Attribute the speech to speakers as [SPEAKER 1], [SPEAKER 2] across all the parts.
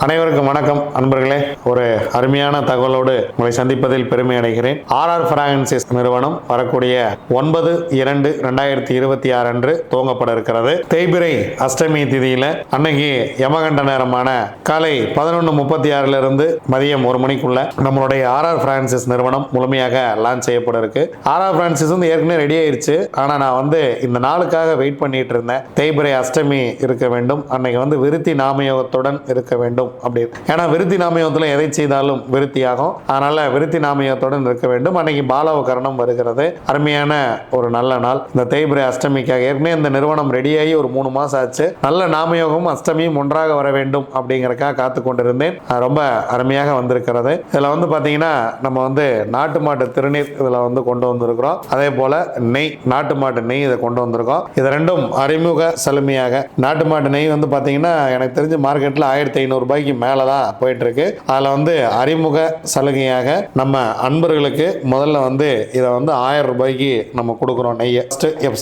[SPEAKER 1] அனைவருக்கும் வணக்கம் அன்பர்களே. ஒரு அருமையான தகவலோடு உங்களை சந்திப்பதில் பெருமை அடைகிறேன். ஆர்ஆர் பிரான்சிஸ் நிறுவனம் வரக்கூடிய 9/2/2026 அன்று துவங்கப்பட இருக்கிறது. தேய்பிறை அஷ்டமி திதியில அன்னைக்கு யமகண்ட நேரமான காலை 11:36 இருந்து மதியம் 1 மணிக்குள்ள நம்மளுடைய ஆர்ஆர் பிரான்சிஸ் நிறுவனம் முழுமையாக லான்ச் செய்யப்பட இருக்கு. ஆர்ஆர் பிரான்சிஸ் வந்து ஏற்கனவே ரெடி ஆயிருச்சு. ஆனா நான் வந்து இந்த நாளுக்காக வெயிட் பண்ணிட்டு இருந்தேன். தேய்பிறை அஷ்டமி இருக்க வேண்டும், அன்னைக்கு வந்து விருத்தி நாமயோகத்துடன் இருக்க வேண்டும் அப்படின்னு. ஏன்னா விருத்தி நாமயோகத்தில் எதை செய்தாலும் விருத்தியாகும். அதனால விருத்தி நாமயோகத்துடன் இருக்க வேண்டும். அன்னைக்கு பாலவகரணம் வருகிறது. அருமையான ஒரு நல்ல நாள். இந்த தேய்பிறை அஷ்டமிக்காக ஏற்கனவே இந்த நிறுவனம் ரெடியாகி ஒரு 3 மாசம் ஆச்சு. நல்ல நாமயோகம் அஷ்டமியும் ஒன்றாக வர வேண்டும் அப்படிங்கறக்காக காத்து கொண்டிருந்தேன். ரொம்ப அருமையாக வந்திருக்கிறது. இதுல வந்து பாத்தீங்கன்னா நம்ம வந்து நாட்டு மாட்டு திருநீர் இதுல வந்து கொண்டு வந்திருக்கிறோம். அதே போல நெய், நாட்டு மாட்டு நெய் இதை கொண்டு வந்திருக்கோம். இது ரெண்டும் அறிமுக சலுமையாக. நாட்டு மாட்டு நெய் வந்து பாத்தீங்கன்னா எனக்கு தெரிஞ்சு மார்க்கெட்ல 1500 ரூபாய்க்கு மேலதான் போயிட்டு இருக்கு. அதுல வந்து அறிமுக சலுகையாக நம்ம அன்பர்களுக்கு முதல்ல வந்து இதை வந்து 1000 ரூபாய்க்கு நம்ம கொடுக்குறோம் நெய்யை.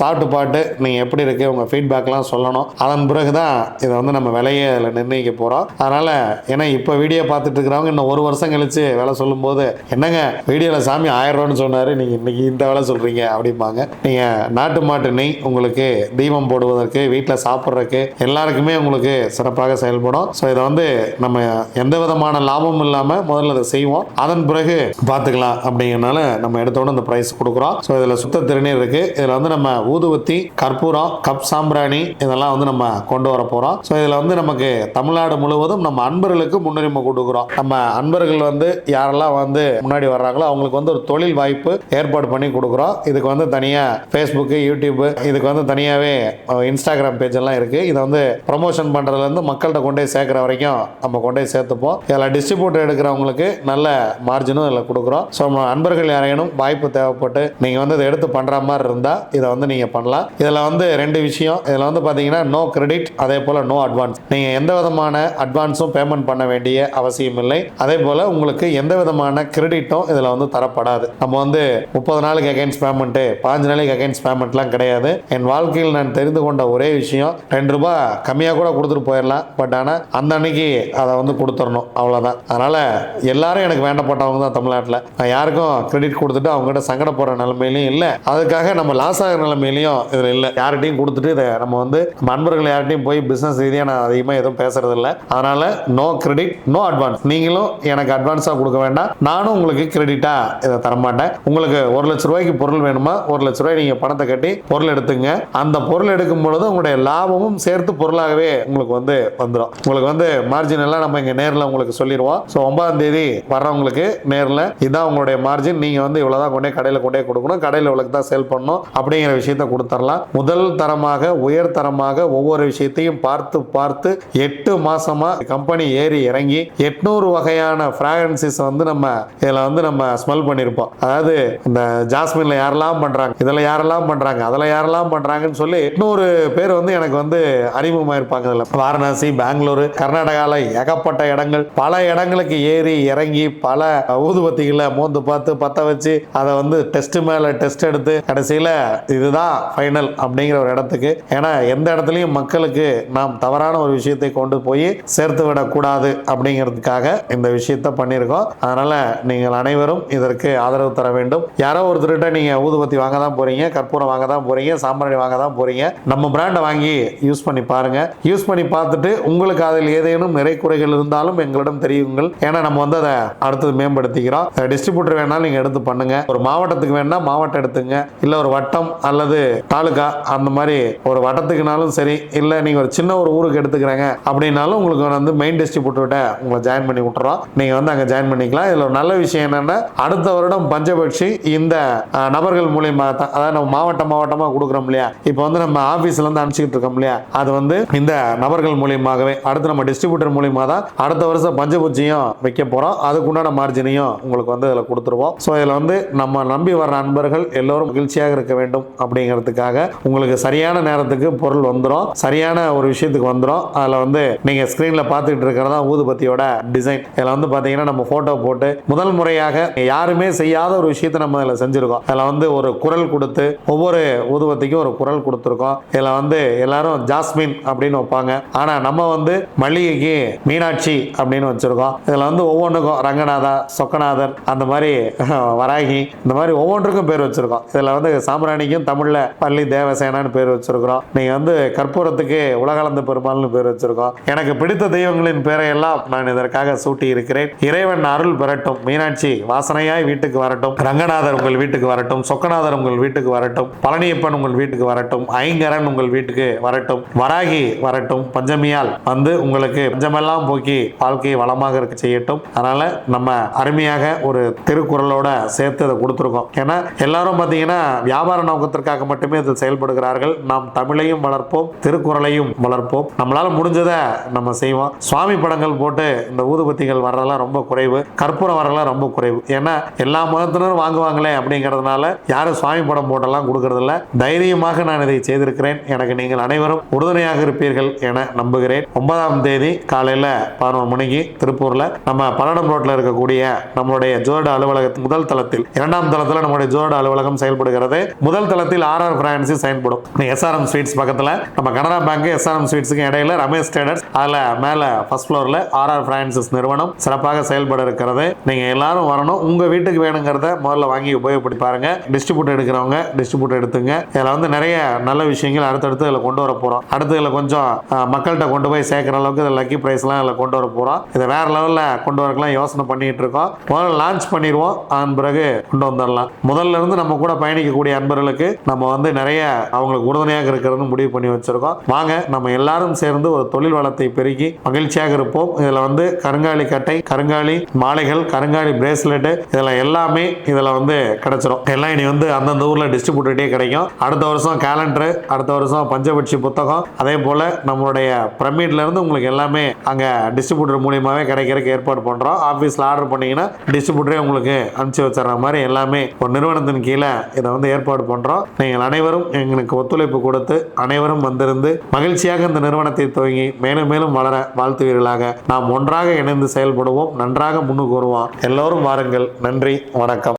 [SPEAKER 1] சாப்பிட்டு பாட்டு நீங்க எப்படி இருக்கு உங்க ஃபீட்பேக்லாம் சொல்லணும். அதன் பிறகுதான் இதை வந்து நம்ம விலையை நிர்ணயிக்க போறோம். அதனால ஏன்னா இப்ப வீடியோ பார்த்துட்டு இருக்கிறவங்க இன்னும் 1 வருஷம் கழிச்சு விலை சொல்லும் போது என்னங்க வீடியோல சாமி 1000 ரூபான்னு சொன்னாரு, நீங்க இன்னைக்கு இந்த விலை சொல்றீங்க அப்படிம்பாங்க. நீங்க நாட்டு மாட்டு நெய் உங்களுக்கு தீபம் போடுவதற்கு வீட்டில் சாப்பிட்றதுக்கு எல்லாருக்குமே உங்களுக்கு சிறப்பாக செயல்படும். ஸோ இதை வந்து நம்ம எந்த விதமான லாபமும் இல்லாம முதல்ல அதை செய்வோம், அதன் பிறகு பார்த்துக்கலாம் அப்படிங்கிறனால நம்ம எடுத்தோட இந்த பிரைஸ் கொடுக்குறோம். ஸோ இதில் சுத்த திருநீர் இருக்கு. இதில் வந்து நம்ம ஊதுவத்தி, கற்பூரம், கப் சாம்பிராணி இதெல்லாம் வந்து நம்ம கொண்டு வர போறோம். ஸோ இதில் வந்து நமக்கு தமிழ்நாடு முழுவதும் நம்ம அன்பர்களுக்கு முன்னுரிமை கொடுக்குறோம். நம்ம அன்பர்கள் வந்து யாரெல்லாம் வந்து முன்னாடி வர்றாங்களோ அவங்களுக்கு வந்து ஒரு தொழில் வாய்ப்பு ஏற்பாடு பண்ணி கொடுக்குறோம். இதுக்கு வந்து தனியா ஃபேஸ்புக், யூடியூப், இதுக்கு வந்து தனியாவே இன்ஸ்டாகிராம் பேஜ் எல்லாம் இருக்கு. இதை வந்து ப்ரமோஷன் பண்றதுல இருந்து மக்கள்கிட்ட கொண்டு போய் சேர்க்கிற வரைக்கும் நம்ம கொண்டு போய் சேர்த்துப்போம். இதில் டிஸ்ட்ரிபியூட்டர் எடுக்கிறவங்களுக்கு நல்ல மார்ஜினும் இதில் கொடுக்குறோம். ஸோ அன்பர்கள் யாரையும் வாய்ப்பு தேவைப்பட்டு நீங்கள் வந்து இதை எடுத்து பண்ணுற மாதிரி இருந்தால் இதை வந்து நீங்கள் பண்ணலாம். இதில் வந்து 2 விஷயம். இதில் வந்து பார்த்தீங்கன்னா நோ கிரெடிட், அதே போல் நோ அட்வான்ஸ். நீங்கள் எந்த விதமான அட்வான்ஸும் பேமெண்ட் பண்ண வேண்டிய அவசியம் இல்லை. அதே போல் உங்களுக்கு எந்த விதமான கிரெடிட்டும் இதில் வந்து தரப்படாது. நம்ம வந்து 30 நாளுக்கு அகைன்ஸ்ட் பேமெண்ட்டு, 15 நாளைக்கு அகைன்ஸ்ட் பேமெண்ட்லாம் கிடையாது. என் வாழ்க்கையில் நான் தெரிந்து கொண்ட ஒரே விஷயம், 2 ரூபாய் கம்மியாக கூட கொடுத்துட்டு போயிடலாம். பட் ஆனால் அந்த அன்னைக்கு அதை வந்து கொடுத்துடணும், அவ்வளோதான். அதனால எல்லாரும் எனக்கு வேண்டப்பட்டவங்க தான் தமிழ்நாட்டில். நான் யாருக்கும் கிரெடிட் கொடுத்துட்டு அவங்ககிட்ட சங்கடப்படுற நிலைமையிலையும் இல்லை, அதுக்காக நம்ம லாஸ் ஆகிற நிலைமையிலையும் இதில் இல்லை. யார்கிட்டையும் கொடுத்துட்டு இதை நம்ம வந்து நம்ம அன்பர்கள் யார்கிட்டையும் போய் பிஸ்னஸ் ரீதியாக நான் அதிகமாக எதுவும் பேசுறது இல்லை. அதனால நோ கிரெடிட் நோ அட்வான்ஸ். நீங்களும் எனக்கு அட்வான்ஸாக கொடுக்க வேண்டாம், நானும் உங்களுக்கு கிரெடிட்டாக இதை தரமாட்டேன். உங்களுக்கு 1 லட்ச ரூபாய்க்கு பொருள் வேணுமா, 1 லட்ச ரூபாய் நீங்கள் பணத்தை கட்டி பொருள் எடுத்துங்க. அந்த பொருள் எடுக்கும் பொழுது உங்களுடைய லாபமும் சேர்த்து பொருளாகவே உங்களுக்கு வந்து வந்துடும். உங்களுக்கு வந்து மார்ஜின் எல்லாம் நம்ம இங்க நேரில் உங்களுக்கு சொல்லிடுவோம். ஸோ 9ஆம் தேதி வர்றவங்களுக்கு நேரில் இதான் உங்களுடைய மார்ஜின், நீங்க வந்து இவ்வளவுதான் கொண்டே கடையில் கொண்டே கொடுக்கணும், கடையில் இவ்வளவு தான் சேல் பண்ணணும் அப்படிங்கிற விஷயத்த கொடுத்துடலாம். முதல் தரமாக உயர் தரமாக ஒவ்வொரு விஷயத்தையும் பார்த்து பார்த்து 8 மாசமா கம்பெனி ஏறி இறங்கி 800 வகையான ஃப்ராக்ரன்சஸ் வந்து நம்ம இதில் வந்து நம்ம ஸ்மெல் பண்ணியிருப்போம். அதாவது இந்த ஜாஸ்மின்ல யாரெல்லாம் பண்றாங்க, இதில் யாரெல்லாம் பண்றாங்க, அதில் யாரெல்லாம் பண்றாங்கன்னு சொல்லி 800 பேர் வந்து எனக்கு வந்து அறிமுகமாயிருப்பாங்க. இதில் வாரணாசி, பெங்களூரு, கர்நாடகாவில் ஏகப்பட்ட இடங்கள், பல இடங்களுக்கு ஏறி இறங்கி பல ஊதுபத்திகளை மோந்து பார்த்து பற்ற வச்சு அதை வந்து டெஸ்ட் மேல டெஸ்ட் எடுத்து கடைசியில் இதுதான் ஃபைனல் அப்படிங்கிற ஒரு இடத்துக்கு. ஏன்னா எந்த இடத்துலையும் மக்களுக்கு நாம் தவறான ஒரு விஷயத்தை கொண்டு போய் சேர்த்து விடக்கூடாது அப்படிங்கிறதுக்காக இந்த விஷயத்த பண்ணியிருக்கோம். அதனால நீங்கள் அனைவரும் இதற்கு ஆதரவு தர வேண்டும். யாரோ ஒருத்தர்கிட்ட நீங்க ஊதுபத்தி வாங்க தான் போறீங்க, கற்பூரம் வாங்க தான் போறீங்க, சாம்பிராணி வாங்க தான் போறீங்க, நம்ம பிராண்டை வாங்கி யூஸ் பண்ணி பாருங்க. யூஸ் பண்ணி பார்த்துட்டு உங்களுக்கு அதில் ஏதேனும் நிறை குறைகள் இருந்தாலும் எங்களிடம் தெரியுங்கள். ஏன்னா நம்ம வந்து அதை அடுத்தது மேம்படுத்திக்கிறோம். டிஸ்ட்ரிபியூட்டர் வேணாலும் நீங்க எடுத்து பண்ணுங்க. ஒரு மாவட்டத்துக்கு வேணா மாவட்டம் எடுத்துங்க, இல்ல ஒரு வட்டம் அல்லது தாலுகா அந்த மாதிரி ஒரு வட்டத்துக்குனாலும் சரி, இல்ல நீங்க ஒரு சின்ன ஒரு ஊருக்கு எடுத்துக்கிறாங்க அப்படின்னாலும் உங்களுக்கு வந்து மெயின் டிஸ்ட்ரிபியூட்டர்கிட்ட உங்களை ஜாயின் பண்ணி விட்டுறோம். நீங்க வந்து அங்க ஜாயின் பண்ணிக்கலாம். இதுல ஒரு நல்ல விஷயம் என்னன்னா அடுத்த வருடம் பஞ்சபட்சி இந்த நபர்கள் மூலியமா தான், அதாவது நம்ம மாவட்டமா கொடுக்குறோம் இல்லையா, இப்போ வந்து நம்ம ஆபீஸ்ல இருந்து அனுப்பிச்சுட்டு இருக்கோம் இல்லையா, அது வந்து இந்த நபர்கள் மூலியமாகவே அடுத்து நம்ம டிஸ்ட்ரிபியூட்டர் மூலியமா தான் அடுத்த வருஷம் பஞ்சபூச்சியும் வைக்க போறோம். அதுக்குண்டான மார்ஜினையும் உங்களுக்கு வந்து இதில் கொடுத்துருவோம். ஸோ இதில் வந்து நம்ம நம்பி வர்ற நண்பர்கள் எல்லோரும் மகிழ்ச்சியாக இருக்க வேண்டும் அப்படிங்கிறதுக்காக உங்களுக்கு சரியான நேரத்துக்கு பொருள் வந்துடும், சரியான ஒரு விஷயத்துக்கு வந்துடும். அதில் வந்து நீங்க ஸ்கிரீன்ல பார்த்துக்கிட்டு இருக்கிறதா ஊதுபத்தியோட டிசைன். இதில் வந்து பார்த்தீங்கன்னா நம்ம போட்டோ போட்டு முதல் முறையாக யாருமே செய்யாத ஒரு விஷயத்தை நம்ம இதில் செஞ்சிருக்கோம். அதில் வந்து ஒரு குரல் கொடுத்து ஒவ்வொரு ஊதுபத்திக்கும் ஒரு குரல் கொடுத்துருக்கோம். இதில் வந்து எல்லாரும் ஜாஸ்மின் அப்படின்னு வைப்பாங்க, ஆனால் நம்ம வந்து மல்லிகைக்கு மீனாட்சி அப்படின்னு வச்சிருக்கோம். இதுல வந்து ஒவ்வொன்றுக்கும் ரங்கநாதா, சொக்கநாதர், அந்த மாதிரி வராகி, இந்த மாதிரி ஒவ்வொன்றுக்கும் பேர் வச்சிருக்கோம். இதுல வந்து சாம்பிராணிக்கும் தமிழ்ல பள்ளி தேவசேனான்னு பேர் வச்சிருக்கிறோம். நீங்க வந்து கற்பூரத்துக்கு உலகளந்த பெருமாள்னு பேர் வச்சிருக்கோம். எனக்கு பிடித்த தெய்வங்களின் பேரை எல்லாம் நான் இதற்காக சூட்டி இருக்கிறேன். இறைவன் அருள் பெறட்டும். மீனாட்சி வாசனையாய் வீட்டுக்கு வரட்டும். ரங்கநாதர் உங்கள் வீட்டுக்கு வரட்டும். சொக்கநாதர் உங்கள் வீட்டுக்கு வரட்டும். பழனியப்பன் உங்கள் வீட்டுக்கு வரட்டும். ஐங்கரன் உங்கள் வீட்டுக்கு வரட்டும். வராகி வரட்டும். பஞ்சமியால் வந்து உங்களுக்கு பஞ்சமெல்லாம் போக்கி வாழ்க்கையை வளமாக இருக்க செய்யட்டும். அதனால நம்ம அருமையாக ஒரு திருக்குறளோட சேர்த்து அதை கொடுத்துருக்கோம். ஏன்னா எல்லாரும் பார்த்தீங்கன்னா வியாபார நோக்கத்திற்காக மட்டுமே இதில் செயல்படுகிறார்கள். நாம் தமிழையும் வளர்ப்போம், திருக்குறளையும் வளர்ப்போம். நம்மளால முடிஞ்சதை நம்ம செய்வோம். சுவாமி படங்கள் போட்டு இந்த ஊதுபத்திகள் வர்றதெல்லாம் ரொம்ப குறைவு, கற்பூரம் வரலாம் ரொம்ப குறைவு. ஏன்னா எல்லா மதத்தினரும் வாங்குவாங்களே அப்படிங்கிறதுனால யாரும் சுவாமி படம் போட்டெல்லாம் கொடுக்கறது இல்லை. தைரியமாக நான் இதை செய்திருக்கிறேன். எனக்கு நீங்கள் அனைவரும் உறுதுணையாக இருப்பீர்கள் என நம்புகிறேன். 9ஆம் தேதி காலையில் 11 மணிக்கு திருப்பூர்ல நம்ம பல்லடம் ரோட்ல இருக்கக்கூடிய நம்மளுடைய ஜோட அலுவலகத்தின் முதல் தளத்தில், 2ஆம் தளத்தில் நம்முடைய ஜோட அலுவலகம் செயல்படுகிறது. முதல் தளத்தில் ஆர்ஆர் பிரான்சிஸ் செயல்படும். எஸ்ஆர்எம் ஸ்வீட்ஸ் பக்கத்தில் நம்ம கனரா பேங்க் எஸ்ஆர்எம் ஸ்வீட்ஸுக்கு இடையில ரமேஷ் ட்ரேடர்ஸ், அதுல மேல ஃபர்ஸ்ட் ஃப்ளோர்ல ஆர்ஆர் பிரான்சிஸ் நிறுவனம் சிறப்பாக செயல்பட இருக்கிறது. நீங்க எல்லாரும் வரணும். உங்க வீட்டுக்கு வேணுங்கிறத முதல்ல வாங்கி உபயோகப்படுத்தி பாருங்க. டிஸ்ட்ரிபியூட் எடுக்கிறவங்க டிஸ்ட்ரிபியூட் எடுத்துங்க. இதுல வந்து நிறைய நல்ல விஷயங்கள் அடுத்தடுத்து இதில் கொண்டு வர போறோம். அடுத்து இதில் கொஞ்சம் மக்கள்கிட்ட கொண்டு போய் சேர்க்கிற அளவுக்கு இதில் லக்கி பிரைஸ்லாம் இதில் கொண்டு வர போறோம். இதை வேற லெவலில் கொண்டு வரக்கலாம் யோசனை பண்ணிட்டு இருக்கோம். முதல்ல லான்ச் பண்ணிடுவோம், அதன் பிறகு கொண்டு வந்துடலாம். முதல்ல இருந்து நம்ம கூட பயணிக்கக்கூடிய அன்பர்களுக்கு நம்ம வந்து நிறைய அவங்களுக்கு உறுதுணையாக இருக்கிறது முடிவு பண்ணி வச்சிருக்கோம். வாங்க நம்ம எல்லாரும் சேர்ந்து ஒரு தொழில் வளத்தை பெருக்கி மகிழ்ச்சியாக இருப்போம். இதுல வந்து கருங்காலி கட்டை, கருங்காலி மாலைகள், கருங்காலி பிரேஸ்லெட், இதுல எல்லாமே இதுல வந்து கிடைச்சிடும். எல்லாம் இனி வந்து அந்தந்த ஊர்ல டிஸ்ட்ரிபியூட்டே கிடைக்கும். அடுத்த வருஷம் கேலண்டர், அடுத்த வருஷம் பஞ்சபட்சி புத்தகம், அதே போல நம்மளுடைய பிரமிட்ல இருந்து உங்களுக்கு எல்லாமே அங்க டிஸ்ட்ரிபியூட்டர் மூலியமாவே கிடைக்கிறதுக்கு ஏற்பாடு பண்றோம். ஆபீஸ்ல ஆர்டர் பண்ணீங்கன்னா டிஸ்ட்ரிபியூட்டரே உங்களுக்கு அனுப்பிச்சு வச்சுற மாதிரி எல்லாமே ஒரு நிறுவனத்தின் கீழே இதை வந்து ஏற்பாடு பண்றோம். நீங்கள் அனைவரும் எங்களுக்கு ஒத்துழைப்பு கொடுத்து அனைவரும் வந்திருந்து மகிழ்ச்சியாக இந்த நிறுவனத்தை துவங்கி மேலும் மேலும் வளர வாழ்த்துவீர்களாக. நாம் ஒன்றாக இணைந்து செயல்படுவோம், நன்றாக முன்னுக்கு வருவோம். எல்லோரும் வாருங்கள். நன்றி, வணக்கம்.